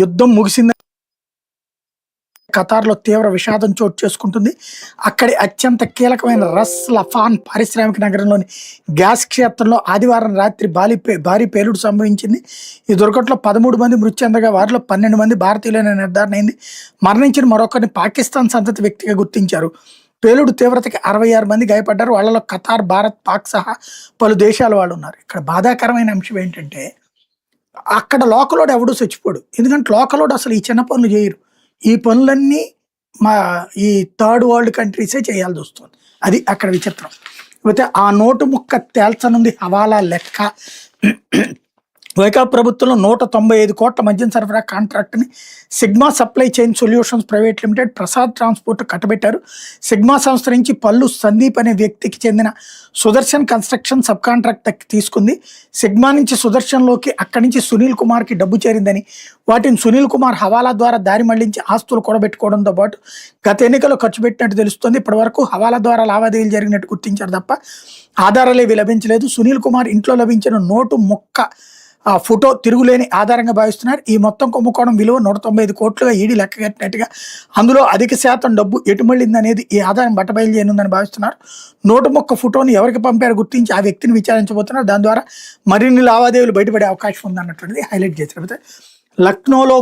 యుద్ధం ముగిసింది. ఖతార్లో తీవ్ర విషాదం చోటు చేసుకుంటుంది. అక్కడి అత్యంత కీలకమైన రస్ లఫాన్ పారిశ్రామిక నగరంలోని గ్యాస్ క్షేత్రంలో ఆదివారం రాత్రి భారీ పేలుడు సంభవించింది. ఈ దుర్ఘటనలో 13 మంది మృతి చెందగా వారిలో 12 మంది భారతీయులైన నిర్ధారణ అయింది. మరణించిన మరొకరిని పాకిస్తాన్ సంతతి వ్యక్తిగా గుర్తించారు. పేలుడు తీవ్రతకి 66 మంది గాయపడ్డారు. వాళ్ళలో ఖతార్, భారత్, పాక్ సహా పలు దేశాల వాళ్ళు ఉన్నారు. ఇక్కడ బాధాకరమైన అంశం ఏంటంటే అక్కడ లోకలోడు ఎవడూ చచ్చిపోడు. ఎందుకంటే లోకలోడు అసలు ఈ చిన్న పనులు చేయరు. ఈ పనులన్నీ మా ఈ థర్డ్ వరల్డ్ కంట్రీసే చేయాల్సి వస్తుంది. అది అక్కడ విచిత్రం. అయితే ఆ నోటు ముక్క తేల్చనుంది హవాలా లెక్క. వైకాపా ప్రభుత్వంలో 195 కోట్ల మద్యం సరఫరా కాంట్రాక్ట్ని Sigma supply chain solutions private limited, Prasad transport కట్టబెట్టారు. సిగ్మా సంస్థ నుంచి పల్లు సందీప్ అనే వ్యక్తికి చెందిన సుదర్శన్ కన్స్ట్రక్షన్ సబ్ కాంట్రాక్ట్ తీసుకుంది. సిగ్మా నుంచి సుదర్శన్లోకి అక్కడి నుంచి సునీల్ కుమార్కి డబ్బు చేరిందని, వాటిని సునీల్ కుమార్ హవాలా ద్వారా దారి మళ్లించి ఆస్తులు కూడబెట్టుకోవడంతో పాటు గత ఎన్నికల్లో ఖర్చు పెట్టినట్టు తెలుస్తుంది. ఇప్పటి వరకు హవాలా ద్వారా లావాదేవీలు జరిగినట్టు గుర్తించారు తప్ప ఆధారాలేవి లభించలేదు. సునీల్ కుమార్ ఇంట్లో లభించిన నోటు ముక్క ఆ ఫోటో తిరుగులేని ఆధారంగా భావిస్తున్నారు. ఈ మొత్తం కుంభకోణం విలువ 195 కోట్లుగా ఈడీ లెక్కగట్టినట్టుగా, అందులో అధిక శాతం డబ్బు ఎటు మళ్ళింది అనేది ఈ ఆధారం బట్టబయలు చేయనుందని భావిస్తున్నారు. నోటు మొక్క ఫోటోని ఎవరికి పంపారో గుర్తించి ఆ వ్యక్తిని విచారించబోతున్నారు. దాని ద్వారా మరిన్ని లావాదేవీలు బయటపడే అవకాశం ఉందన్నటువంటిది హైలైట్ చేశారు. లక్నోలో